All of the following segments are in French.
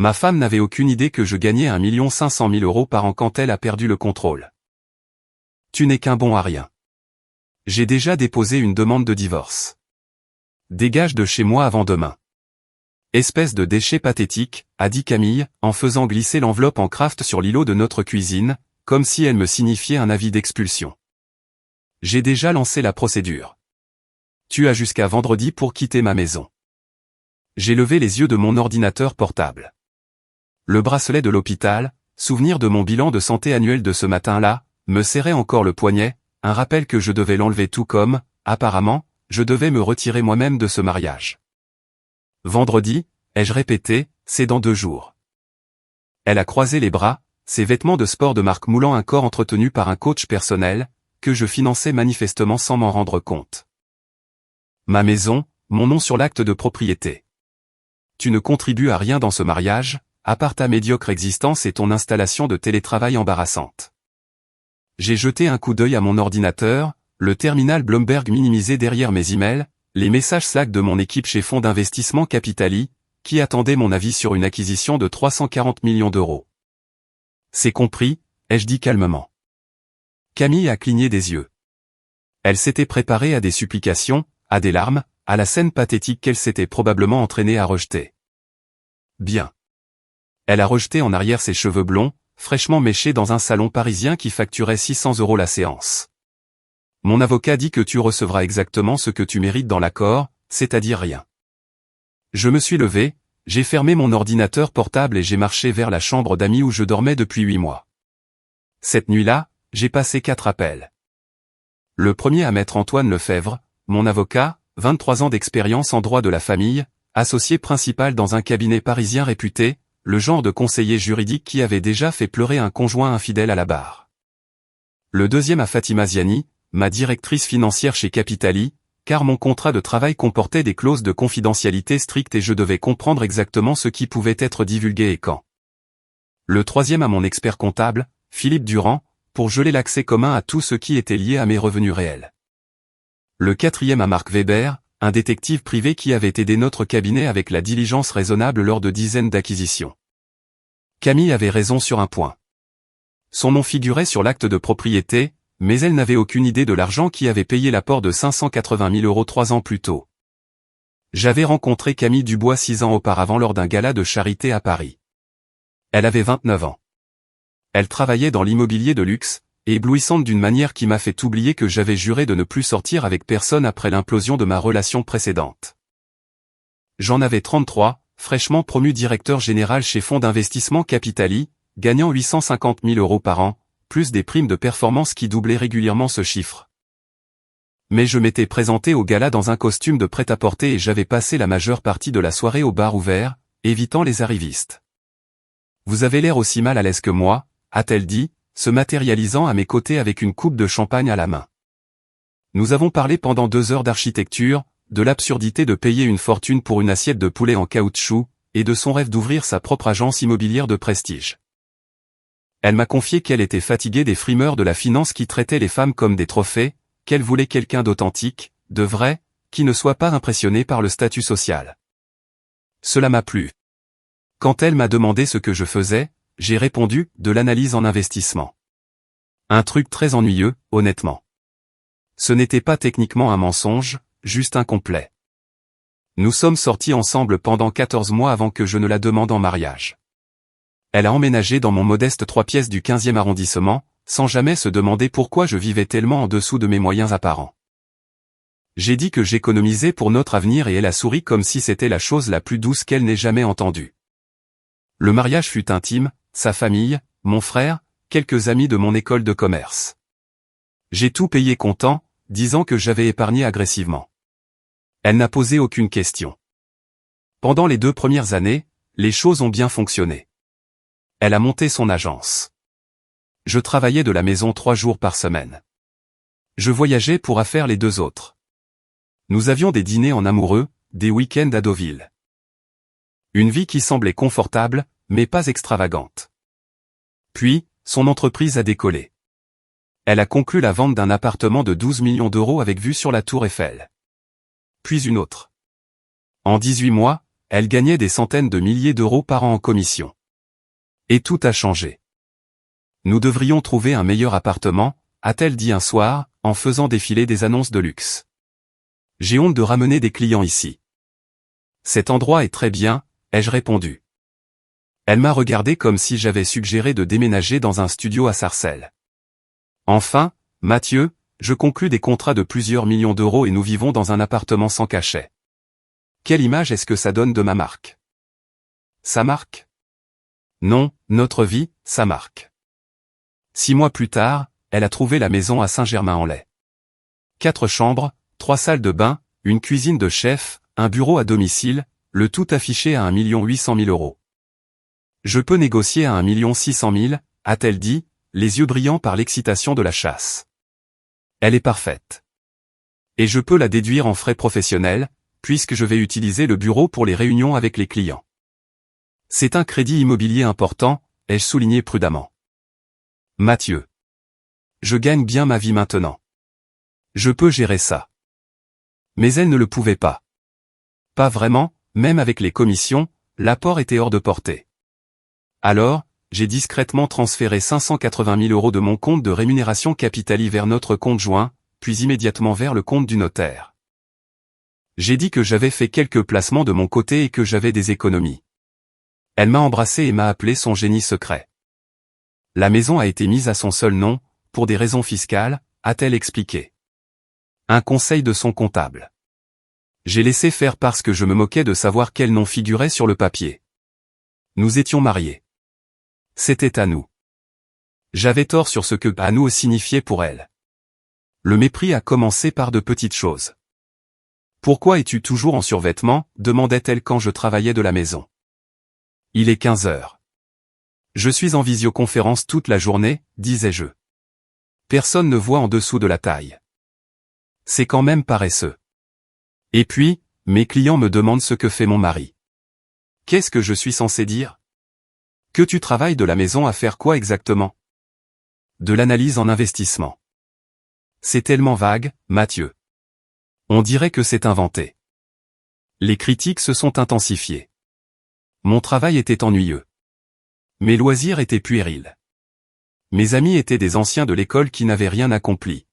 Ma femme n'avait aucune idée que je gagnais 1 500 000 € par an quand elle a perdu le contrôle. Tu n'es qu'un bon à rien. J'ai déjà déposé une demande de divorce. Dégage de chez moi avant demain. Espèce de déchet pathétique, a dit Camille, en faisant glisser l'enveloppe en craft sur l'îlot de notre cuisine, comme si elle me signifiait un avis d'expulsion. J'ai déjà lancé la procédure. Tu as jusqu'à vendredi pour quitter ma maison. J'ai levé les yeux de mon ordinateur portable. Le bracelet de l'hôpital, souvenir de mon bilan de santé annuel de ce matin-là, me serrait encore le poignet, un rappel que je devais l'enlever tout comme, apparemment, je devais me retirer moi-même de ce mariage. Vendredi, ai-je répété, c'est dans 2 jours. Elle a croisé les bras, ses vêtements de sport de marque moulant un corps entretenu par un coach personnel, que je finançais manifestement sans m'en rendre compte. Ma maison, mon nom sur l'acte de propriété. Tu ne contribues à rien dans ce mariage, à part ta médiocre existence et ton installation de télétravail embarrassante. J'ai jeté un coup d'œil à mon ordinateur, le terminal Bloomberg minimisé derrière mes emails, les messages Slack de mon équipe chez fonds d'investissement Capitali, qui attendait mon avis sur une acquisition de 340 millions d'euros. C'est compris, ai-je dit calmement. Camille a cligné des yeux. Elle s'était préparée à des supplications, à des larmes, à la scène pathétique qu'elle s'était probablement entraînée à rejeter. Bien. Elle a rejeté en arrière ses cheveux blonds, fraîchement méchés dans un salon parisien qui facturait 600 € la séance. Mon avocat dit que tu recevras exactement ce que tu mérites dans l'accord, c'est-à-dire rien. Je me suis levé, j'ai fermé mon ordinateur portable et j'ai marché vers la chambre d'amis où je dormais depuis 8 mois. Cette nuit-là, j'ai passé 4 appels. Le premier à Maître Antoine Lefebvre, mon avocat, 23 ans d'expérience en droit de la famille, associé principal dans un cabinet parisien réputé, le genre de conseiller juridique qui avait déjà fait pleurer un conjoint infidèle à la barre. Le deuxième à Fatima Ziani, ma directrice financière chez Capitali, car mon contrat de travail comportait des clauses de confidentialité strictes et je devais comprendre exactement ce qui pouvait être divulgué et quand. Le troisième à mon expert comptable, Philippe Durand, pour geler l'accès commun à tout ce qui était lié à mes revenus réels. Le quatrième à Marc Weber, un détective privé qui avait aidé notre cabinet avec la diligence raisonnable lors de dizaines d'acquisitions. Camille avait raison sur un point. Son nom figurait sur l'acte de propriété, mais elle n'avait aucune idée de l'argent qui avait payé l'apport de 580 000 € 3 ans plus tôt. J'avais rencontré Camille Dubois 6 ans auparavant lors d'un gala de charité à Paris. Elle avait 29 ans. Elle travaillait dans l'immobilier de luxe, éblouissante d'une manière qui m'a fait oublier que j'avais juré de ne plus sortir avec personne après l'implosion de ma relation précédente. J'en avais 33, fraîchement promu directeur général chez fonds d'investissement Capitali, gagnant 850 000 € par an, plus des primes de performance qui doublaient régulièrement ce chiffre. Mais je m'étais présenté au gala dans un costume de prêt-à-porter et j'avais passé la majeure partie de la soirée au bar ouvert, évitant les arrivistes. Vous avez l'air aussi mal à l'aise que moi, a-t-elle dit, se matérialisant à mes côtés avec une coupe de champagne à la main. Nous avons parlé pendant 2 heures d'architecture, de l'absurdité de payer une fortune pour une assiette de poulet en caoutchouc, et de son rêve d'ouvrir sa propre agence immobilière de prestige. Elle m'a confié qu'elle était fatiguée des frimeurs de la finance qui traitaient les femmes comme des trophées, qu'elle voulait quelqu'un d'authentique, de vrai, qui ne soit pas impressionné par le statut social. Cela m'a plu. Quand elle m'a demandé ce que je faisais, j'ai répondu, de l'analyse en investissement. Un truc très ennuyeux, honnêtement. Ce n'était pas techniquement un mensonge, juste incomplet. Nous sommes sortis ensemble pendant 14 mois avant que je ne la demande en mariage. Elle a emménagé dans mon modeste 3 pièces du 15e arrondissement, sans jamais se demander pourquoi je vivais tellement en dessous de mes moyens apparents. J'ai dit que j'économisais pour notre avenir et elle a souri comme si c'était la chose la plus douce qu'elle n'ait jamais entendue. Le mariage fut intime, sa famille, mon frère, quelques amis de mon école de commerce. J'ai tout payé comptant, disant que j'avais épargné agressivement. Elle n'a posé aucune question. Pendant les 2 premières années, les choses ont bien fonctionné. Elle a monté son agence. Je travaillais de la maison 3 jours par semaine. Je voyageais pour affaire les 2 autres. Nous avions des dîners en amoureux, des week-ends à Deauville. Une vie qui semblait confortable, mais pas extravagante. Puis, son entreprise a décollé. Elle a conclu la vente d'un appartement de 12 millions d'euros avec vue sur la Tour Eiffel. Puis une autre. En 18 mois, elle gagnait des centaines de milliers d'euros par an en commission. Et tout a changé. Nous devrions trouver un meilleur appartement, a-t-elle dit un soir, en faisant défiler des annonces de luxe. J'ai honte de ramener des clients ici. Cet endroit est très bien, ai-je répondu. Elle m'a regardé comme si j'avais suggéré de déménager dans un studio à Sarcelles. Enfin, Mathieu, je conclus des contrats de plusieurs millions d'euros et nous vivons dans un appartement sans cachet. Quelle image est-ce que ça donne de ma marque? Sa marque? Non, notre vie, sa marque. 6 mois plus tard, elle a trouvé la maison à Saint-Germain-en-Laye. 4 chambres, 3 salles de bain, une cuisine de chef, un bureau à domicile, le tout affiché à 1 800 000 euros. Je peux négocier à 1 600 000, a-t-elle dit, les yeux brillants par l'excitation de la chasse. Elle est parfaite. Et je peux la déduire en frais professionnels, puisque je vais utiliser le bureau pour les réunions avec les clients. C'est un crédit immobilier important, ai-je souligné prudemment. Mathieu. Je gagne bien ma vie maintenant. Je peux gérer ça. Mais elle ne le pouvait pas. Pas vraiment, même avec les commissions, l'apport était hors de portée. Alors, j'ai discrètement transféré 580 000 euros de mon compte de rémunération Capitali vers notre compte joint, puis immédiatement vers le compte du notaire. J'ai dit que j'avais fait quelques placements de mon côté et que j'avais des économies. Elle m'a embrassé et m'a appelé son génie secret. La maison a été mise à son seul nom, pour des raisons fiscales, a-t-elle expliqué. Un conseil de son comptable. J'ai laissé faire parce que je me moquais de savoir quel nom figurait sur le papier. Nous étions mariés. C'était à nous. J'avais tort sur ce que « à nous » signifiait pour elle. Le mépris a commencé par de petites choses. Pourquoi es-tu toujours en survêtement, demandait-elle quand je travaillais de la maison. Il est 15 heures. Je suis en visioconférence toute la journée, disais-je. Personne ne voit en dessous de la taille. C'est quand même paresseux. Et puis, mes clients me demandent ce que fait mon mari. Qu'est-ce que je suis censé dire? Que tu travailles de la maison à faire quoi exactement? De l'analyse en investissement. C'est tellement vague, Mathieu. On dirait que c'est inventé. Les critiques se sont intensifiées. Mon travail était ennuyeux. Mes loisirs étaient puérils. Mes amis étaient des anciens de l'école qui n'avaient rien accompli.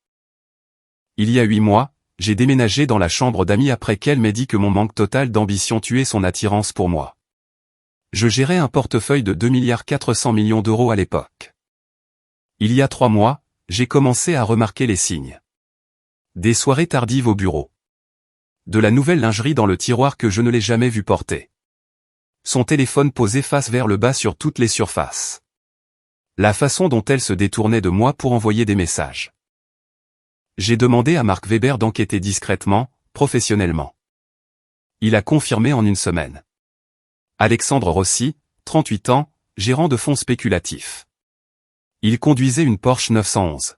Il y a 8 mois, j'ai déménagé dans la chambre d'amis après qu'elle m'ait dit que mon manque total d'ambition tuait son attirance pour moi. Je gérais un portefeuille de 2,4 milliards d'euros à l'époque. Il y a 3 mois, j'ai commencé à remarquer les signes. Des soirées tardives au bureau. De la nouvelle lingerie dans le tiroir que je ne l'ai jamais vu porter. Son téléphone posé face vers le bas sur toutes les surfaces. La façon dont elle se détournait de moi pour envoyer des messages. J'ai demandé à Marc Weber d'enquêter discrètement, professionnellement. Il a confirmé en une semaine. Alexandre Rossi, 38 ans, gérant de fonds spéculatifs. Il conduisait une Porsche 911.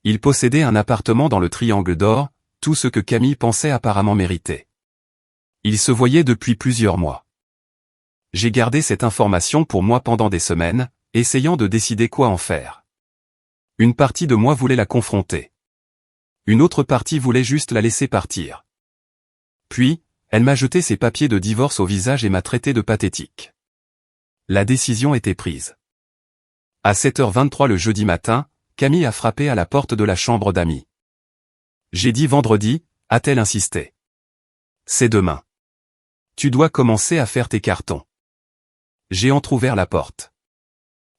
Il possédait un appartement dans le Triangle d'Or, tout ce que Camille pensait apparemment mériter. Il se voyait depuis plusieurs mois. J'ai gardé cette information pour moi pendant des semaines, essayant de décider quoi en faire. Une partie de moi voulait la confronter. Une autre partie voulait juste la laisser partir. Puis, elle m'a jeté ses papiers de divorce au visage et m'a traité de pathétique. La décision était prise. À 7h23 le jeudi matin, Camille a frappé à la porte de la chambre d'amis. J'ai dit vendredi, a-t-elle insisté. C'est demain. Tu dois commencer à faire tes cartons. J'ai entrouvert la porte.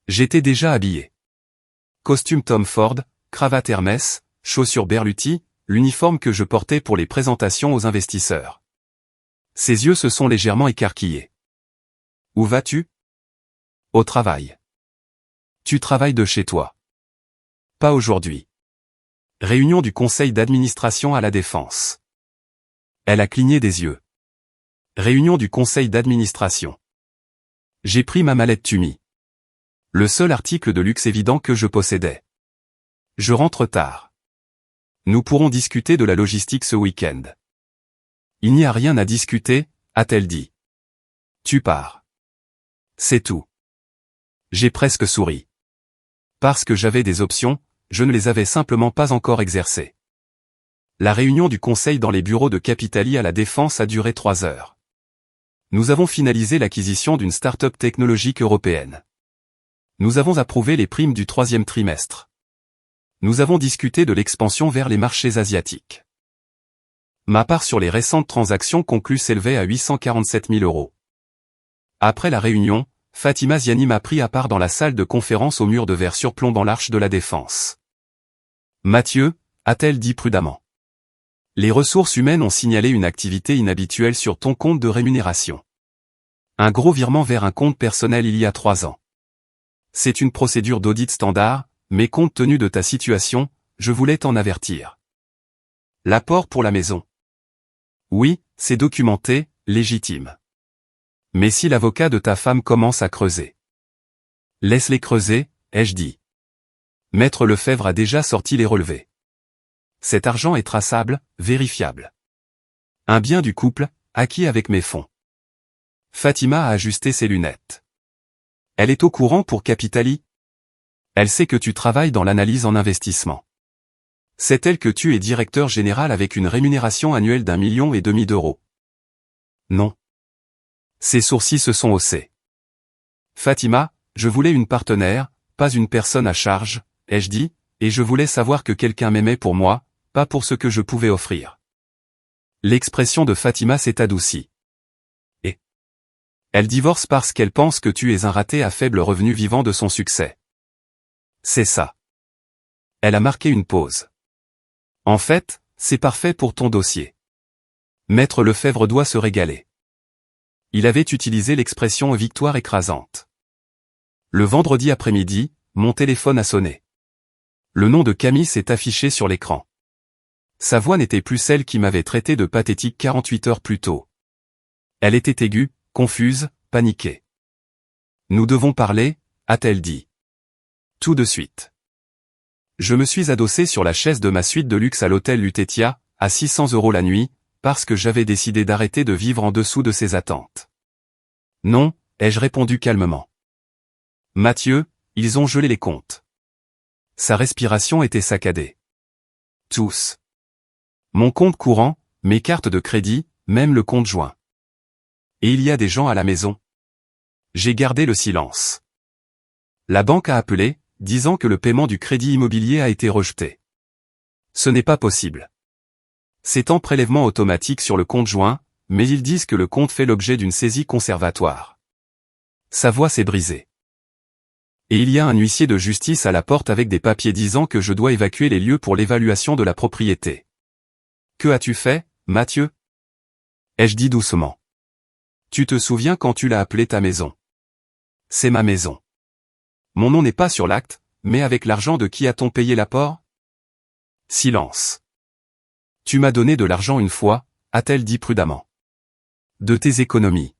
J'étais déjà habillé. Costume Tom Ford, cravate Hermès, chaussures Berluti, l'uniforme que je portais pour les présentations aux investisseurs. Ses yeux se sont légèrement écarquillés. Où vas-tu? Au travail. Tu travailles de chez toi. Pas aujourd'hui. Réunion du conseil d'administration à la Défense. Elle a cligné des yeux. Réunion du conseil d'administration. J'ai pris ma mallette Tumi. Le seul article de luxe évident que je possédais. Je rentre tard. Nous pourrons discuter de la logistique ce week-end. Il n'y a rien à discuter, a-t-elle dit. Tu pars. C'est tout. J'ai presque souri. Parce que j'avais des options, je ne les avais simplement pas encore exercées. La réunion du conseil dans les bureaux de Capitali à la Défense a duré 3 heures. Nous avons finalisé l'acquisition d'une start-up technologique européenne. Nous avons approuvé les primes du 3e trimestre. Nous avons discuté de l'expansion vers les marchés asiatiques. Ma part sur les récentes transactions conclues s'élevait à 847 000 euros. Après la réunion, Fatima Ziani m'a pris à part dans la salle de conférence au mur de verre surplombant l'Arche de la Défense. Mathieu, a-t-elle dit prudemment. Les ressources humaines ont signalé une activité inhabituelle sur ton compte de rémunération. Un gros virement vers un compte personnel il y a 3 ans. C'est une procédure d'audit standard, mais compte tenu de ta situation, je voulais t'en avertir. L'apport pour la maison. Oui, c'est documenté, légitime. Mais si l'avocat de ta femme commence à creuser. Laisse-les creuser, ai-je dit. Maître Lefebvre a déjà sorti les relevés. Cet argent est traçable, vérifiable. Un bien du couple, acquis avec mes fonds. Fatima a ajusté ses lunettes. Elle est au courant pour Capitali. Elle sait que tu travailles dans l'analyse en investissement. Sait-elle que tu es directeur général avec une rémunération annuelle d'1,5 million d'euros? Non. Ses sourcils se sont haussés. Fatima, je voulais une partenaire, pas une personne à charge, ai-je dit, et je voulais savoir que quelqu'un m'aimait pour moi, pas pour ce que je pouvais offrir. L'expression de Fatima s'est adoucie. Et elle divorce parce qu'elle pense que tu es un raté à faible revenu vivant de son succès. C'est ça. Elle a marqué une pause. En fait, c'est parfait pour ton dossier. Maître Lefebvre doit se régaler. Il avait utilisé l'expression victoire écrasante. Le vendredi après-midi, mon téléphone a sonné. Le nom de Camille s'est affiché sur l'écran. Sa voix n'était plus celle qui m'avait traité de pathétique 48 heures plus tôt. Elle était aiguë, confuse, paniquée. Nous devons parler, a-t-elle dit. Tout de suite. Je me suis adossé sur la chaise de ma suite de luxe à l'hôtel Lutetia, à 600 € la nuit, parce que j'avais décidé d'arrêter de vivre en dessous de ses attentes. Non, ai-je répondu calmement. Mathieu, ils ont gelé les comptes. Sa respiration était saccadée. Tous. Mon compte courant, mes cartes de crédit, même le compte joint. Et il y a des gens à la maison. J'ai gardé le silence. La banque a appelé, disant que le paiement du crédit immobilier a été rejeté. Ce n'est pas possible. C'est en prélèvement automatique sur le compte joint, mais ils disent que le compte fait l'objet d'une saisie conservatoire. Sa voix s'est brisée. Et il y a un huissier de justice à la porte avec des papiers disant que je dois évacuer les lieux pour l'évaluation de la propriété. Que as-tu fait, Mathieu? Ai-je dit doucement. Tu te souviens quand tu l'as appelée ta maison? C'est ma maison. Mon nom n'est pas sur l'acte, mais avec l'argent de qui a-t-on payé l'apport? Silence. Tu m'as donné de l'argent une fois, a-t-elle dit prudemment. De tes économies.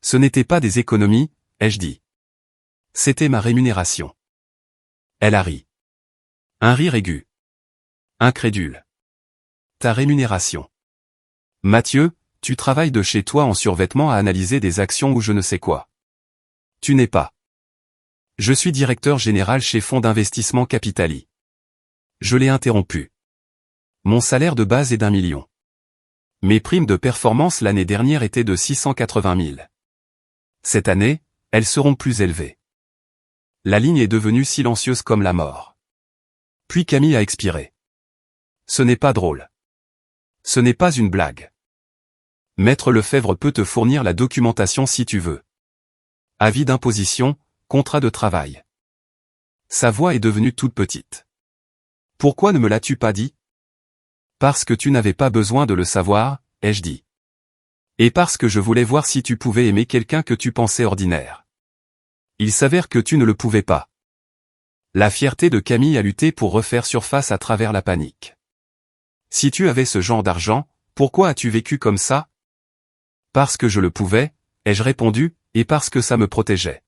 Ce n'était pas des économies, ai-je dit. C'était ma rémunération. Elle a ri. Un rire aigu. Incrédule. Ta rémunération. Mathieu, tu travailles de chez toi en survêtement à analyser des actions ou je ne sais quoi. Tu n'es pas. Je suis directeur général chez Fonds d'investissement Capitali. Je l'ai interrompu. Mon salaire de base est d'1 million. Mes primes de performance l'année dernière étaient de 680 000. Cette année, elles seront plus élevées. La ligne est devenue silencieuse comme la mort. Puis Camille a expiré. Ce n'est pas drôle. Ce n'est pas une blague. Maître Lefebvre peut te fournir la documentation si tu veux. Avis d'imposition, contrat de travail. Sa voix est devenue toute petite. Pourquoi ne me l'as-tu pas dit? Parce que tu n'avais pas besoin de le savoir, ai-je dit. Et parce que je voulais voir si tu pouvais aimer quelqu'un que tu pensais ordinaire. Il s'avère que tu ne le pouvais pas. La fierté de Camille a lutté pour refaire surface à travers la panique. Si tu avais ce genre d'argent, pourquoi as-tu vécu comme ça? Parce que je le pouvais, ai-je répondu, et parce que ça me protégeait.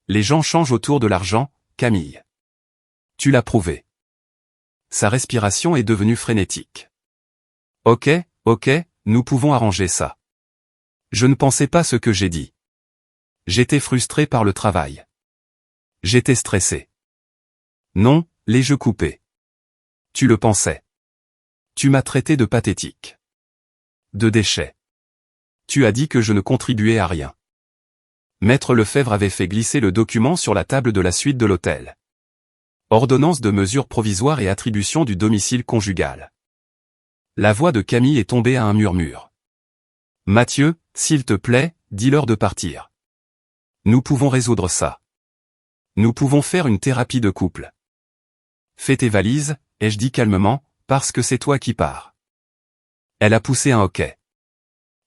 Les gens changent autour de l'argent, Camille. Tu l'as prouvé. Sa respiration est devenue frénétique. Ok, nous pouvons arranger ça. Je ne pensais pas ce que j'ai dit. J'étais frustré par le travail. J'étais stressé. Non, les jeux coupés. Tu le pensais. Tu m'as traité de pathétique. De déchet. Tu as dit que je ne contribuais à rien. Maître Lefebvre avait fait glisser le document sur la table de la suite de l'hôtel. Ordonnance de mesures provisoires et attribution du domicile conjugal. La voix de Camille est tombée à un murmure. Mathieu, s'il te plaît, dis-leur de partir. Nous pouvons résoudre ça. Nous pouvons faire une thérapie de couple. Fais tes valises, ai-je dit calmement, parce que c'est toi qui pars. Elle a poussé un hoquet.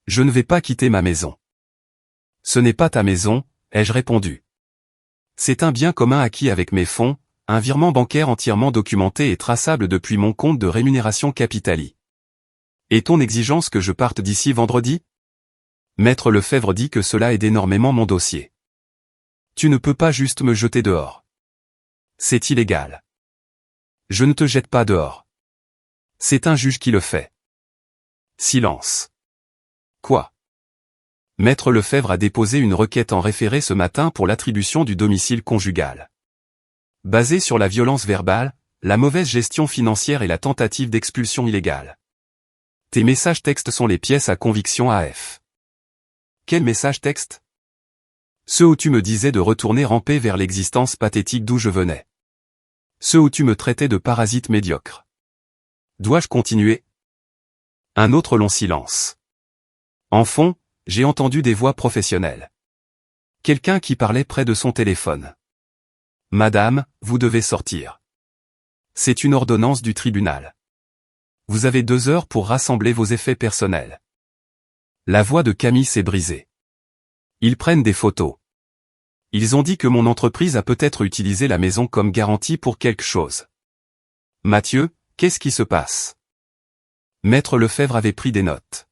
Je ne vais pas quitter ma maison. Ce n'est pas ta maison, ai-je répondu. C'est un bien commun acquis avec mes fonds, un virement bancaire entièrement documenté et traçable depuis mon compte de rémunération Capitali. Est-on exigence que je parte d'ici vendredi? Maître Lefebvre dit que cela aide énormément mon dossier. Tu ne peux pas juste me jeter dehors. C'est illégal. Je ne te jette pas dehors. C'est un juge qui le fait. Silence. Quoi? Maître Lefebvre a déposé une requête en référé ce matin pour l'attribution du domicile conjugal. Basée sur la violence verbale, la mauvaise gestion financière et la tentative d'expulsion illégale. Tes messages textes sont les pièces à conviction AF. Quel message texte? Ceux où tu me disais de retourner ramper vers l'existence pathétique d'où je venais. Ceux où tu me traitais de parasite médiocre. Dois-je continuer? Un autre long silence. En fond, j'ai entendu des voix professionnelles. Quelqu'un qui parlait près de son téléphone. Madame, vous devez sortir. C'est une ordonnance du tribunal. Vous avez 2 heures pour rassembler vos effets personnels. La voix de Camille s'est brisée. Ils prennent des photos. Ils ont dit que mon entreprise a peut-être utilisé la maison comme garantie pour quelque chose. Mathieu, qu'est-ce qui se passe? Maître Lefebvre avait pris des notes.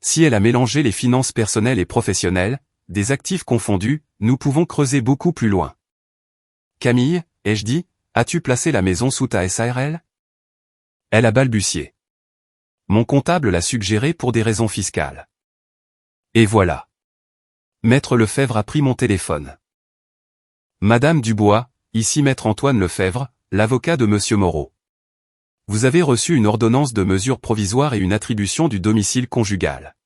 Si elle a mélangé les finances personnelles et professionnelles, des actifs confondus, nous pouvons creuser beaucoup plus loin. Camille, ai-je dit, as-tu placé la maison sous ta SARL? Elle a balbutié. Mon comptable l'a suggéré pour des raisons fiscales. Et voilà. Maître Lefebvre a pris mon téléphone. Madame Dubois, ici Maître Antoine Lefebvre, l'avocat de Monsieur Moreau. Vous avez reçu une ordonnance de mesures provisoires et une attribution du domicile conjugal.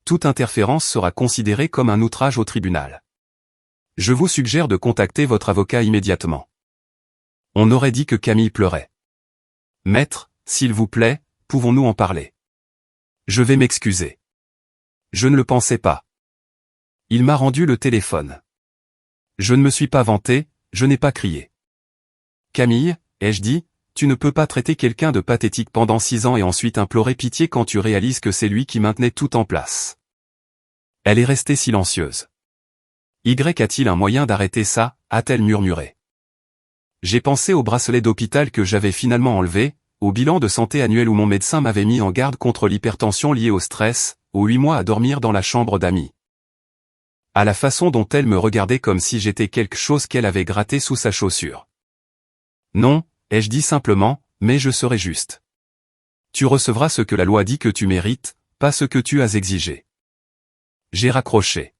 Toute interférence sera considérée comme un outrage au tribunal. Je vous suggère de contacter votre avocat immédiatement. On aurait dit que Camille pleurait. Maître, s'il vous plaît, pouvons-nous en parler? Je vais m'excuser. Je ne le pensais pas. Il m'a rendu le téléphone. Je ne me suis pas vanté, je n'ai pas crié. Camille, ai-je dit, tu ne peux pas traiter quelqu'un de pathétique pendant 6 ans et ensuite implorer pitié quand tu réalises que c'est lui qui maintenait tout en place. Elle est restée silencieuse. Y a-t-il un moyen d'arrêter ça, a-t-elle murmuré. J'ai pensé au bracelet d'hôpital que j'avais finalement enlevé, au bilan de santé annuel où mon médecin m'avait mis en garde contre l'hypertension liée au stress, aux 8 mois à dormir dans la chambre d'amis. À la façon dont elle me regardait comme si j'étais quelque chose qu'elle avait gratté sous sa chaussure. Non, ai-je dit simplement, mais je serai juste. Tu recevras ce que la loi dit que tu mérites, pas ce que tu as exigé. J'ai raccroché.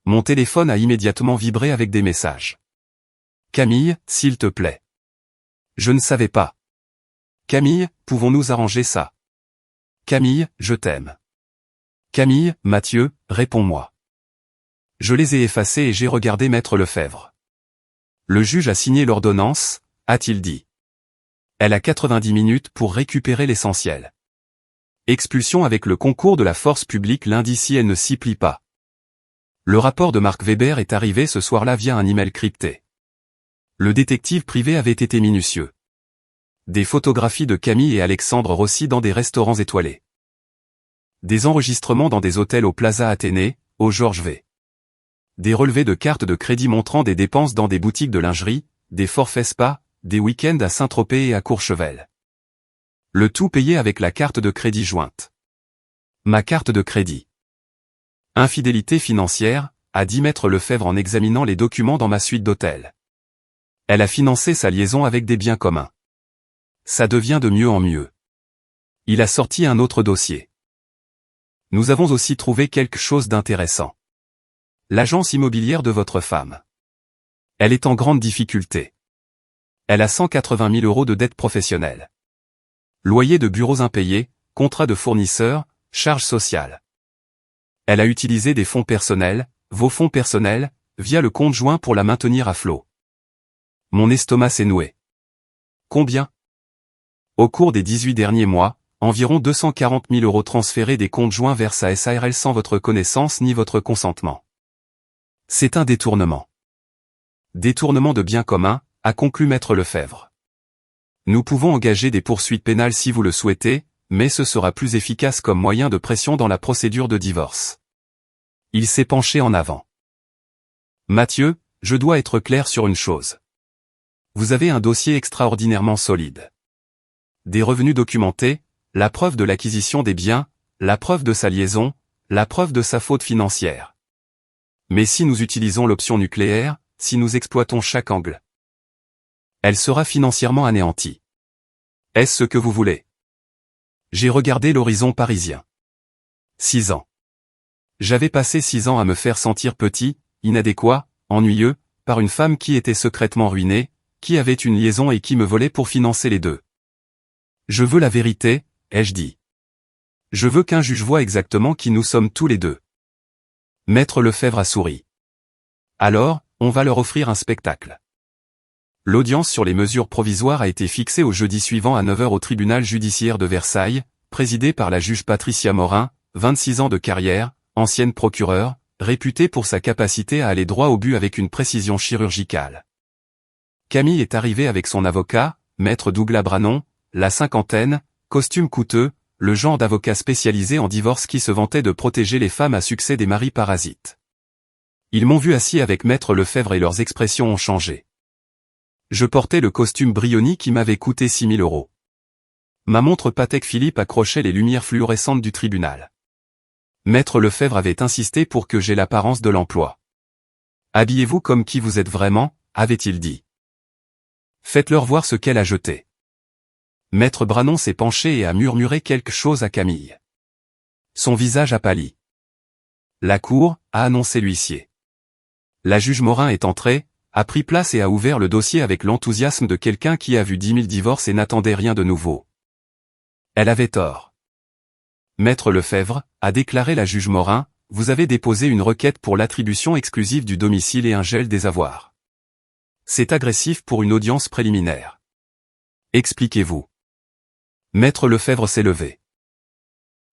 Mon téléphone a immédiatement vibré avec des messages. Camille, s'il te plaît. Je ne savais pas. Camille, pouvons-nous arranger ça? Camille, je t'aime. Camille, Mathieu, réponds-moi. Je les ai effacés et j'ai regardé Maître Lefebvre. Le juge a signé l'ordonnance, a-t-il dit. Elle a 90 minutes pour récupérer l'essentiel. Expulsion avec le concours de la force publique lundi si elle ne s'y plie pas. Le rapport de Marc Weber est arrivé ce soir-là via un email crypté. Le détective privé avait été minutieux. Des photographies de Camille et Alexandre Rossi dans des restaurants étoilés. Des enregistrements dans des hôtels au Plaza Athénée, au Georges V. Des relevés de cartes de crédit montrant des dépenses dans des boutiques de lingerie, des forfaits spa, des week-ends à Saint-Tropez et à Courchevel. Le tout payé avec la carte de crédit jointe. Ma carte de crédit. Infidélité financière, a dit Maître Lefebvre en examinant les documents dans ma suite d'hôtel. Elle a financé sa liaison avec des biens communs. Ça devient de mieux en mieux. Il a sorti un autre dossier. Nous avons aussi trouvé quelque chose d'intéressant. L'agence immobilière de votre femme. Elle est en grande difficulté. Elle a 180 000 € de dettes professionnelles. Loyer de bureaux impayés, contrat de fournisseur, charges sociales. Elle a utilisé des fonds personnels, vos fonds personnels, via le compte joint pour la maintenir à flot. Mon estomac s'est noué. Combien? Au cours des 18 derniers mois, environ 240 000 € transférés des comptes joints vers sa SARL sans votre connaissance ni votre consentement. C'est un détournement. Détournement de biens communs, a conclu Maître Lefebvre. Nous pouvons engager des poursuites pénales si vous le souhaitez, mais ce sera plus efficace comme moyen de pression dans la procédure de divorce. Il s'est penché en avant. Mathieu, je dois être clair sur une chose. Vous avez un dossier extraordinairement solide. Des revenus documentés, la preuve de l'acquisition des biens, la preuve de sa liaison, la preuve de sa faute financière. Mais si nous utilisons l'option nucléaire, si nous exploitons chaque angle, elle sera financièrement anéantie. Est-ce ce que vous voulez? J'ai regardé l'horizon parisien. 6 ans. J'avais passé 6 ans à me faire sentir petit, inadéquat, ennuyeux, par une femme qui était secrètement ruinée, qui avait une liaison et qui me volait pour financer les deux. Je veux la vérité, ai-je dit. Je veux qu'un juge voie exactement qui nous sommes tous les deux. Maître Lefebvre a souri. Alors, on va leur offrir un spectacle. L'audience sur les mesures provisoires a été fixée au jeudi suivant à 9 h au tribunal judiciaire de Versailles, présidé par la juge Patricia Morin, 26 ans de carrière, ancienne procureure, réputée pour sa capacité à aller droit au but avec une précision chirurgicale. Camille est arrivée avec son avocat, Maître Douglas Branon, la cinquantaine, costume coûteux, le genre d'avocat spécialisé en divorce qui se vantait de protéger les femmes à succès des maris parasites. Ils m'ont vu assis avec Maître Lefebvre et leurs expressions ont changé. Je portais le costume Brioni qui m'avait coûté 6 000 €. Ma montre Patek Philippe accrochait les lumières fluorescentes du tribunal. Maître Lefebvre avait insisté pour que j'aie l'apparence de l'emploi. Habillez-vous comme qui vous êtes vraiment, avait-il dit. Faites-leur voir ce qu'elle a jeté. Maître Branon s'est penché et a murmuré quelque chose à Camille. Son visage a pâli. La cour, a annoncé l'huissier. La juge Morin est entrée, a pris place et a ouvert le dossier avec l'enthousiasme de quelqu'un qui a vu 10 000 divorces et n'attendait rien de nouveau. Elle avait tort. Maître Lefebvre, a déclaré la juge Morin, vous avez déposé une requête pour l'attribution exclusive du domicile et un gel des avoirs. C'est agressif pour une audience préliminaire. Expliquez-vous. Maître Lefebvre s'est levé.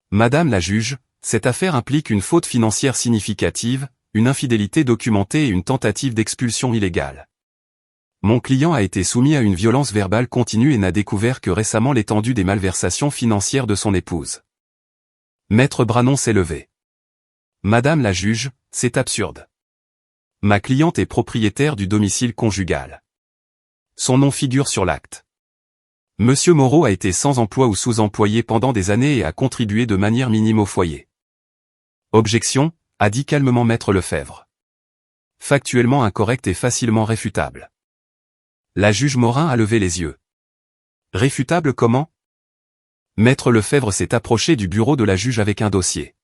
Madame la juge, cette affaire implique une faute financière significative, une infidélité documentée et une tentative d'expulsion illégale. Mon client a été soumis à une violence verbale continue et n'a découvert que récemment l'étendue des malversations financières de son épouse. Maître Branon s'est levé. Madame la juge, c'est absurde. Ma cliente est propriétaire du domicile conjugal. Son nom figure sur l'acte. Monsieur Moreau a été sans emploi ou sous-employé pendant des années et a contribué de manière minime au foyer. Objection, a dit calmement Maître Lefebvre. Factuellement incorrect et facilement réfutable. La juge Morin a levé les yeux. Réfutable comment? Maître Lefebvre s'est approché du bureau de la juge avec un dossier.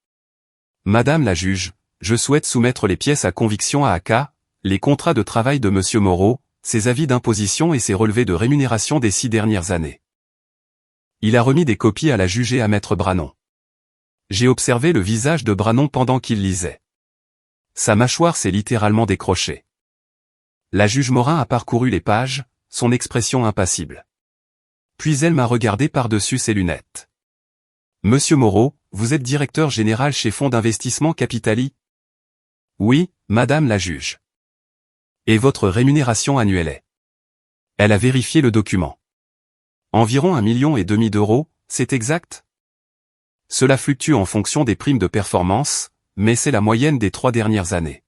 Madame la juge, je souhaite soumettre les pièces à conviction à AK, les contrats de travail de Monsieur Moreau, ses avis d'imposition et ses relevés de rémunération des 6 dernières années. Il a remis des copies à la juge et à Maître Branon. J'ai observé le visage de Branon pendant qu'il lisait. Sa mâchoire s'est littéralement décrochée. La juge Morin a parcouru les pages, son expression impassible. Puis elle m'a regardé par-dessus ses lunettes. Monsieur Moreau, vous êtes directeur général chez Fonds d'investissement Capitali? Oui, madame la juge. Et votre rémunération annuelle est? Elle a vérifié le document. Environ 1,5 million d'euros, c'est exact? Cela fluctue en fonction des primes de performance, mais c'est la moyenne des 3 dernières années.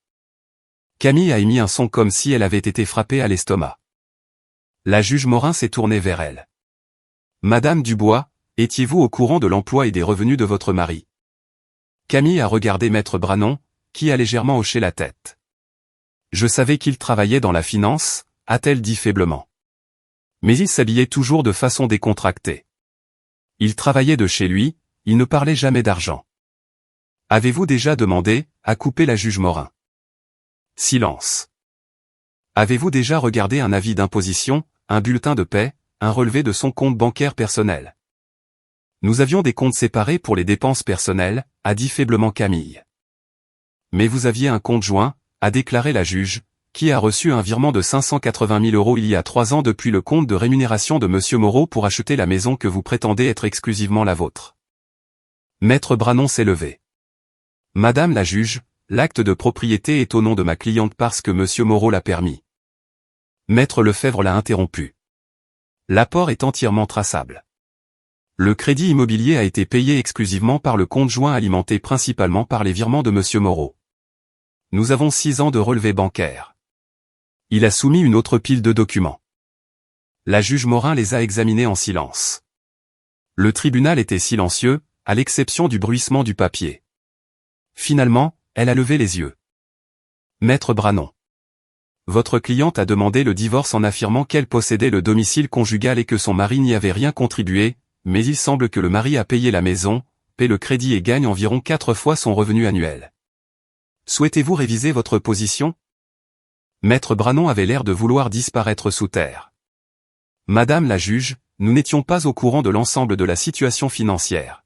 Camille a émis un son comme si elle avait été frappée à l'estomac. La juge Morin s'est tournée vers elle. Madame Dubois, étiez-vous au courant de l'emploi et des revenus de votre mari? Camille a regardé Maître Branon, qui a légèrement hoché la tête. Je savais qu'il travaillait dans la finance, a-t-elle dit faiblement. Mais il s'habillait toujours de façon décontractée. Il travaillait de chez lui, il ne parlait jamais d'argent. Avez-vous déjà demandé, a coupé la juge Morin. Silence. Avez-vous déjà regardé un avis d'imposition, un bulletin de paie, un relevé de son compte bancaire personnel? Nous avions des comptes séparés pour les dépenses personnelles, a dit faiblement Camille. Mais vous aviez un compte joint, a déclaré la juge, qui a reçu un virement de 580 000 € il y a 3 ans depuis le compte de rémunération de Monsieur Moreau pour acheter la maison que vous prétendez être exclusivement la vôtre. Maître Branon s'est levé. Madame la juge, l'acte de propriété est au nom de ma cliente parce que Monsieur Moreau l'a permis. Maître Lefebvre l'a interrompu. L'apport est entièrement traçable. Le crédit immobilier a été payé exclusivement par le compte joint alimenté principalement par les virements de Monsieur Moreau. Nous avons 6 ans de relevés bancaires. Il a soumis une autre pile de documents. La juge Morin les a examinés en silence. Le tribunal était silencieux, à l'exception du bruissement du papier. Finalement, elle a levé les yeux. Maître Branon. Votre cliente a demandé le divorce en affirmant qu'elle possédait le domicile conjugal et que son mari n'y avait rien contribué, mais il semble que le mari a payé la maison, paie le crédit et gagne environ 4 fois son revenu annuel. Souhaitez-vous réviser votre position? Maître Branon avait l'air de vouloir disparaître sous terre. Madame la juge, nous n'étions pas au courant de l'ensemble de la situation financière.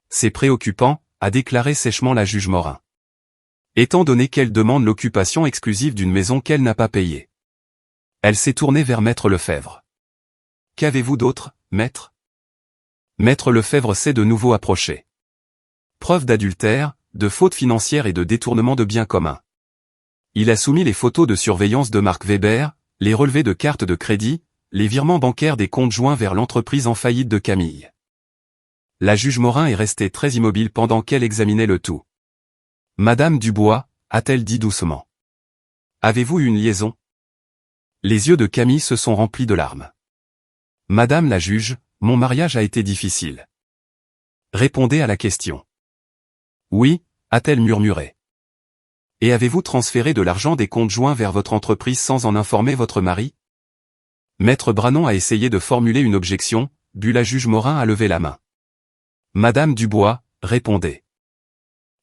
C'est préoccupant, a déclaré sèchement la juge Morin. Étant donné qu'elle demande l'occupation exclusive d'une maison qu'elle n'a pas payée. Elle s'est tournée vers Maître Lefebvre. Qu'avez-vous d'autre, maître? Maître Lefebvre s'est de nouveau approché. Preuve d'adultère, de faute financière et de détournement de biens communs. Il a soumis les photos de surveillance de Marc Weber, les relevés de cartes de crédit, les virements bancaires des comptes joints vers l'entreprise en faillite de Camille. La juge Morin est restée très immobile pendant qu'elle examinait le tout. Madame Dubois, a-t-elle dit doucement. Avez-vous eu une liaison? Les yeux de Camille se sont remplis de larmes. Madame la juge, mon mariage a été difficile. Répondez à la question. Oui, a-t-elle murmuré. Et avez-vous transféré de l'argent des comptes joints vers votre entreprise sans en informer votre mari? Maître Branon a essayé de formuler une objection, puis la juge Morin a levé la main. Madame Dubois, répondez.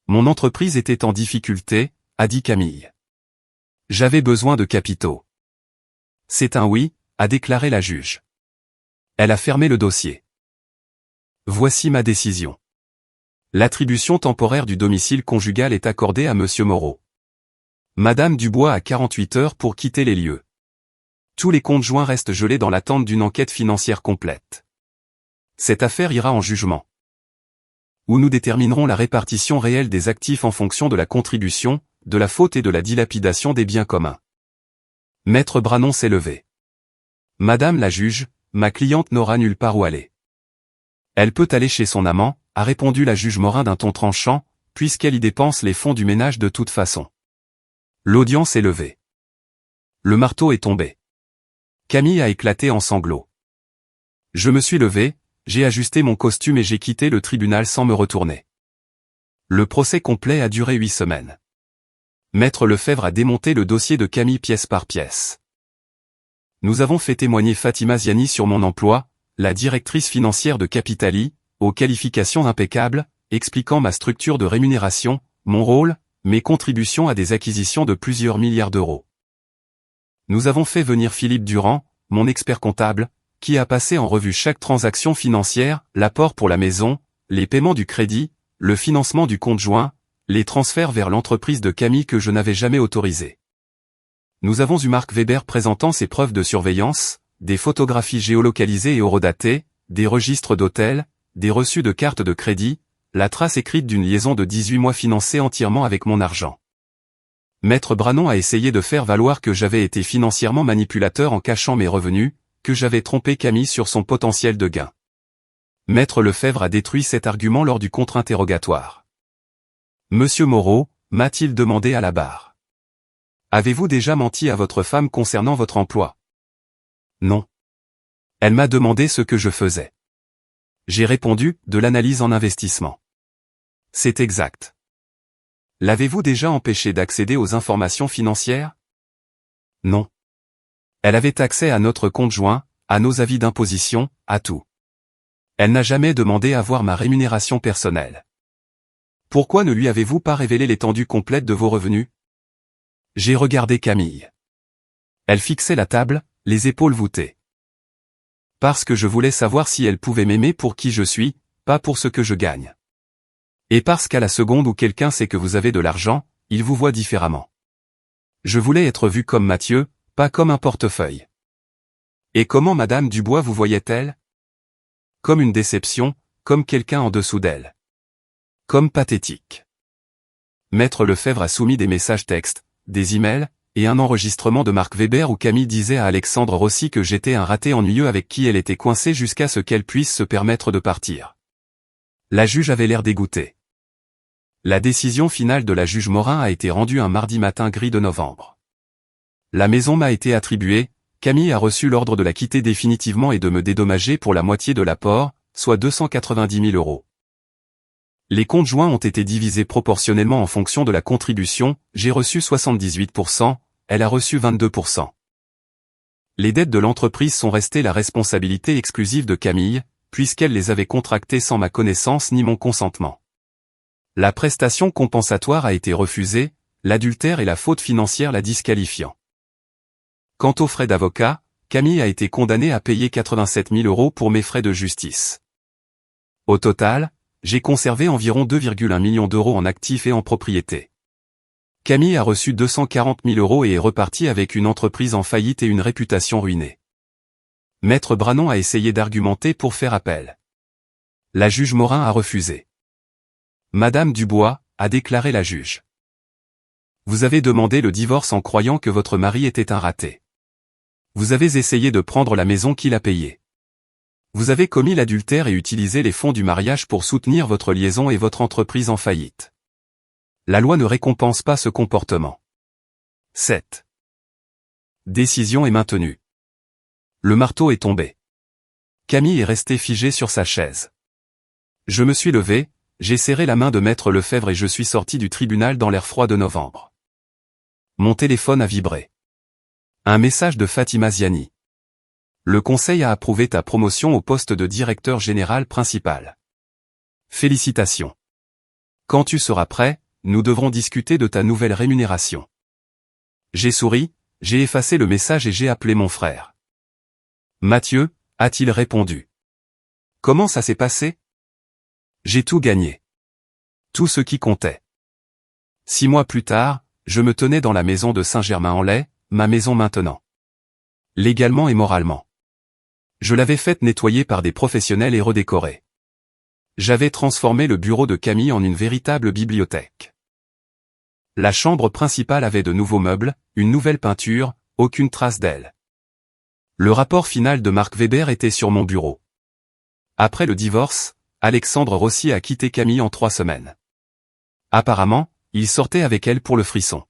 Mon entreprise était en difficulté, a dit Camille. J'avais besoin de capitaux. C'est un oui, a déclaré la juge. Elle a fermé le dossier. Voici ma décision. L'attribution temporaire du domicile conjugal est accordée à Monsieur Moreau. Madame Dubois a 48 heures pour quitter les lieux. Tous les comptes joints restent gelés dans l'attente d'une enquête financière complète. Cette affaire ira en jugement, où nous déterminerons la répartition réelle des actifs en fonction de la contribution, de la faute et de la dilapidation des biens communs. Maître Branon s'est levé. Madame la juge, ma cliente n'aura nulle part où aller. Elle peut aller chez son amant, a répondu la juge Morin d'un ton tranchant, puisqu'elle y dépense les fonds du ménage de toute façon. L'audience est levée. Le marteau est tombé. Camille a éclaté en sanglots. Je me suis levé, j'ai ajusté mon costume et j'ai quitté le tribunal sans me retourner. Le procès complet a duré 8 semaines. Maître Lefebvre a démonté le dossier de Camille pièce par pièce. Nous avons fait témoigner Fatima Ziani sur mon emploi, la directrice financière de Capitali, aux qualifications impeccables, expliquant ma structure de rémunération, mon rôle, mes contributions à des acquisitions de plusieurs milliards d'euros. Nous avons fait venir Philippe Durand, mon expert comptable, qui a passé en revue chaque transaction financière, l'apport pour la maison, les paiements du crédit, le financement du compte joint, les transferts vers l'entreprise de Camille que je n'avais jamais autorisés. Nous avons eu Marc Weber présentant ses preuves de surveillance, des photographies géolocalisées et horodatées, des registres d'hôtels, des reçus de cartes de crédit, la trace écrite d'une liaison de 18 mois financée entièrement avec mon argent. Maître Branon a essayé de faire valoir que j'avais été financièrement manipulateur en cachant mes revenus, que j'avais trompé Camille sur son potentiel de gain. Maître Lefebvre a détruit cet argument lors du contre-interrogatoire. Monsieur Moreau, m'a-t-il demandé à la barre. Avez-vous déjà menti à votre femme concernant votre emploi? Non. Elle m'a demandé ce que je faisais. J'ai répondu, de l'analyse en investissement. C'est exact. L'avez-vous déjà empêché d'accéder aux informations financières? Non. Elle avait accès à notre compte joint, à nos avis d'imposition, à tout. Elle n'a jamais demandé à voir ma rémunération personnelle. Pourquoi ne lui avez-vous pas révélé l'étendue complète de vos revenus? J'ai regardé Camille. Elle fixait la table, les épaules voûtées. Parce que je voulais savoir si elle pouvait m'aimer pour qui je suis, pas pour ce que je gagne. Et parce qu'à la seconde où quelqu'un sait que vous avez de l'argent, il vous voit différemment. Je voulais être vu comme Mathieu, pas comme un portefeuille. Et comment Madame Dubois vous voyait-elle? Comme une déception, comme quelqu'un en dessous d'elle. Comme pathétique. Maître Lefebvre a soumis des messages textes, des emails, et un enregistrement de Marc Weber où Camille disait à Alexandre Rossi que j'étais un raté ennuyeux avec qui elle était coincée jusqu'à ce qu'elle puisse se permettre de partir. La juge avait l'air dégoûtée. La décision finale de la juge Morin a été rendue un mardi matin gris de novembre. La maison m'a été attribuée, Camille a reçu l'ordre de la quitter définitivement et de me dédommager pour la moitié de l'apport, soit 290 000 euros. Les comptes joints ont été divisés proportionnellement en fonction de la contribution, j'ai reçu 78%, elle a reçu 22%. Les dettes de l'entreprise sont restées la responsabilité exclusive de Camille, puisqu'elle les avait contractées sans ma connaissance ni mon consentement. La prestation compensatoire a été refusée, l'adultère et la faute financière la disqualifiant. Quant aux frais d'avocat, Camille a été condamnée à payer 87 000 euros pour mes frais de justice. Au total, j'ai conservé environ 2,1 millions d'euros en actifs et en propriété. Camille a reçu 240 000 euros et est repartie avec une entreprise en faillite et une réputation ruinée. Maître Branon a essayé d'argumenter pour faire appel. La juge Morin a refusé. Madame Dubois, a déclaré la juge. Vous avez demandé le divorce en croyant que votre mari était un raté. Vous avez essayé de prendre la maison qu'il a payée. Vous avez commis l'adultère et utilisé les fonds du mariage pour soutenir votre liaison et votre entreprise en faillite. La loi ne récompense pas ce comportement. 7. Décision est maintenue. Le marteau est tombé. Camille est restée figée sur sa chaise. Je me suis levé, j'ai serré la main de Maître Lefebvre et je suis sorti du tribunal dans l'air froid de novembre. Mon téléphone a vibré. Un message de Fatima Ziani. Le conseil a approuvé ta promotion au poste de directeur général principal. Félicitations. Quand tu seras prêt, nous devrons discuter de ta nouvelle rémunération. J'ai souri, j'ai effacé le message et j'ai appelé mon frère. Mathieu, a-t-il répondu. Comment ça s'est passé? J'ai tout gagné. Tout ce qui comptait. 6 mois plus tard, je me tenais dans la maison de Saint-Germain-en-Laye, ma maison maintenant. Légalement et moralement. Je l'avais faite nettoyer par des professionnels et redécorée. J'avais transformé le bureau de Camille en une véritable bibliothèque. La chambre principale avait de nouveaux meubles, une nouvelle peinture, aucune trace d'elle. Le rapport final de Marc Weber était sur mon bureau. Après le divorce, Alexandre Rossi a quitté Camille en 3 semaines. Apparemment, il sortait avec elle pour le frisson.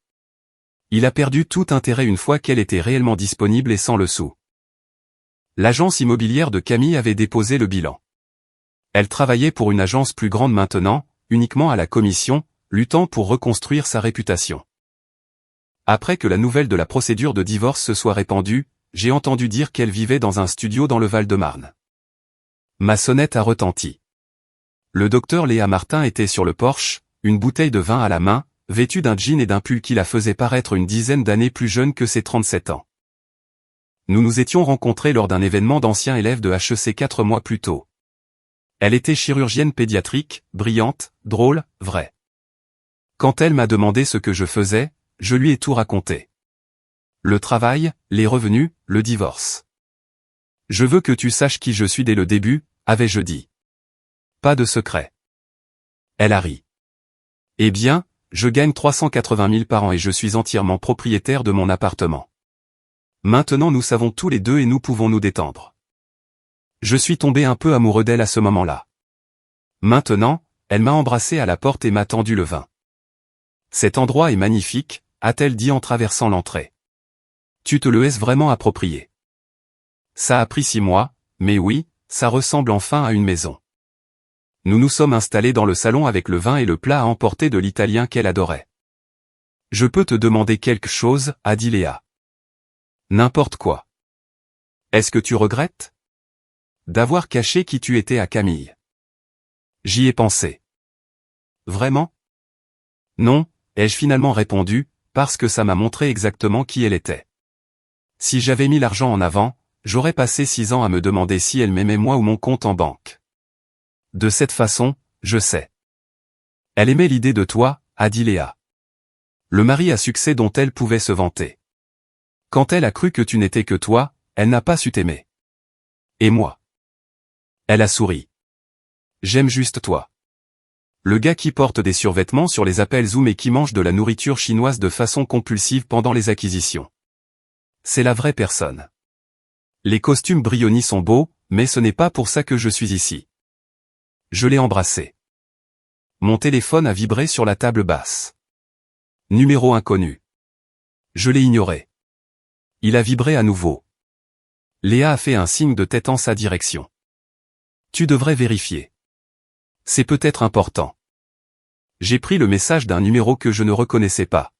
Il a perdu tout intérêt une fois qu'elle était réellement disponible et sans le sou. L'agence immobilière de Camille avait déposé le bilan. Elle travaillait pour une agence plus grande maintenant, uniquement à la commission, luttant pour reconstruire sa réputation. Après que la nouvelle de la procédure de divorce se soit répandue, j'ai entendu dire qu'elle vivait dans un studio dans le Val-de-Marne. Ma sonnette a retenti. Le docteur Léa Martin était sur le porche, une bouteille de vin à la main, vêtue d'un jean et d'un pull qui la faisait paraître une dizaine d'années plus jeune que ses 37 ans. Nous nous étions rencontrés lors d'un événement d'anciens élèves de HEC 4 mois plus tôt. Elle était chirurgienne pédiatrique, brillante, drôle, vraie. Quand elle m'a demandé ce que je faisais, je lui ai tout raconté. Le travail, les revenus, le divorce. Je veux que tu saches qui je suis dès le début, avais-je dit. Pas de secret. Elle a ri. Eh bien, je gagne 380 000 par an et je suis entièrement propriétaire de mon appartement. Maintenant nous savons tous les deux et nous pouvons nous détendre. Je suis tombé un peu amoureux d'elle à ce moment-là. Maintenant, elle m'a embrassé à la porte et m'a tendu le vin. Cet endroit est magnifique, a-t-elle dit en traversant l'entrée. Tu te le es vraiment approprié. Ça a pris 6 mois, mais oui, ça ressemble enfin à une maison. Nous nous sommes installés dans le salon avec le vin et le plat à emporter de l'italien qu'elle adorait. Je peux te demander quelque chose, a dit Léa. N'importe quoi. Est-ce que tu regrettes d'avoir caché qui tu étais à Camille? J'y ai pensé. Vraiment? Non, ai-je finalement répondu, parce que ça m'a montré exactement qui elle était. Si j'avais mis l'argent en avant, j'aurais passé 6 ans à me demander si elle m'aimait moi ou mon compte en banque. De cette façon, je sais. Elle aimait l'idée de toi, a dit Léa. Le mari à succès dont elle pouvait se vanter. Quand elle a cru que tu n'étais que toi, elle n'a pas su t'aimer. Et moi? Elle a souri. J'aime juste toi. Le gars qui porte des survêtements sur les appels Zoom et qui mange de la nourriture chinoise de façon compulsive pendant les acquisitions. C'est la vraie personne. Les costumes Brioni sont beaux, mais ce n'est pas pour ça que je suis ici. Je l'ai embrassé. Mon téléphone a vibré sur la table basse. Numéro inconnu. Je l'ai ignoré. Il a vibré à nouveau. Léa a fait un signe de tête en sa direction. Tu devrais vérifier. C'est peut-être important. J'ai pris le message d'un numéro que je ne reconnaissais pas.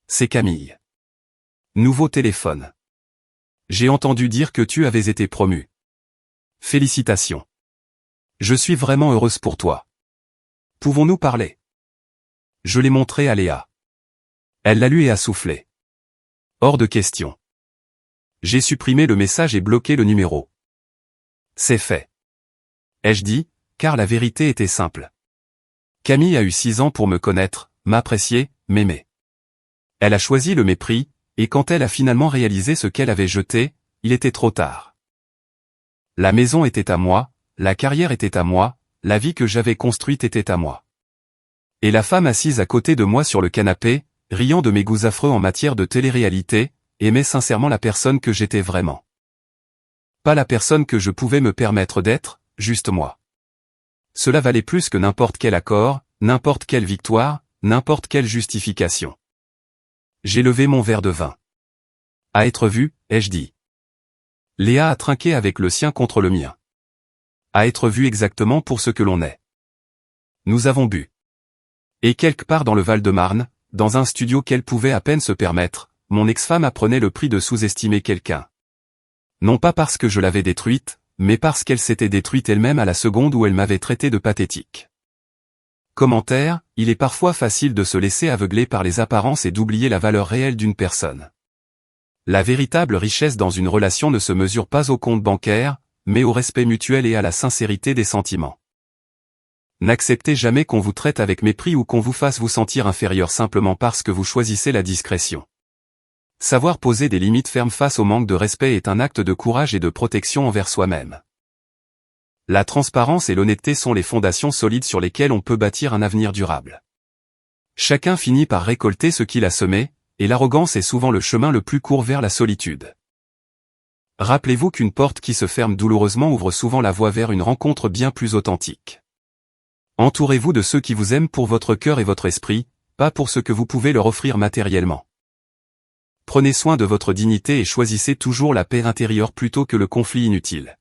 C'est Camille. Nouveau téléphone. J'ai entendu dire que tu avais été promu. Félicitations. Je suis vraiment heureuse pour toi. Pouvons-nous parler? Je l'ai montré à Léa. Elle l'a lu et a soufflé. Hors de question. J'ai supprimé le message et bloqué le numéro. C'est fait. Ai-je dit, car la vérité était simple. Camille a eu 6 ans pour me connaître, m'apprécier, m'aimer. Elle a choisi le mépris, et quand elle a finalement réalisé ce qu'elle avait jeté, il était trop tard. La maison était à moi, la carrière était à moi, la vie que j'avais construite était à moi. Et la femme assise à côté de moi sur le canapé, riant de mes goûts affreux en matière de télé-réalité, aimait sincèrement la personne que j'étais vraiment. Pas la personne que je pouvais me permettre d'être, juste moi. Cela valait plus que n'importe quel accord, n'importe quelle victoire, n'importe quelle justification. J'ai levé mon verre de vin. À être vu, ai-je dit. Léa a trinqué avec le sien contre le mien. À être vu exactement pour ce que l'on est. Nous avons bu. Et quelque part dans le Val-de-Marne, dans un studio qu'elle pouvait à peine se permettre, mon ex-femme apprenait le prix de sous-estimer quelqu'un. Non pas parce que je l'avais détruite, mais parce qu'elle s'était détruite elle-même à la seconde où elle m'avait traité de pathétique. Commentaire, il est parfois facile de se laisser aveugler par les apparences et d'oublier la valeur réelle d'une personne. La véritable richesse dans une relation ne se mesure pas au compte bancaire, mais au respect mutuel et à la sincérité des sentiments. N'acceptez jamais qu'on vous traite avec mépris ou qu'on vous fasse vous sentir inférieur simplement parce que vous choisissez la discrétion. Savoir poser des limites fermes face au manque de respect est un acte de courage et de protection envers soi-même. La transparence et l'honnêteté sont les fondations solides sur lesquelles on peut bâtir un avenir durable. Chacun finit par récolter ce qu'il a semé, et l'arrogance est souvent le chemin le plus court vers la solitude. Rappelez-vous qu'une porte qui se ferme douloureusement ouvre souvent la voie vers une rencontre bien plus authentique. Entourez-vous de ceux qui vous aiment pour votre cœur et votre esprit, pas pour ce que vous pouvez leur offrir matériellement. Prenez soin de votre dignité et choisissez toujours la paix intérieure plutôt que le conflit inutile.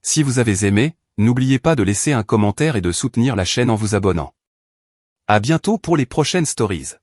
Si vous avez aimé, n'oubliez pas de laisser un commentaire et de soutenir la chaîne en vous abonnant. À bientôt pour les prochaines stories.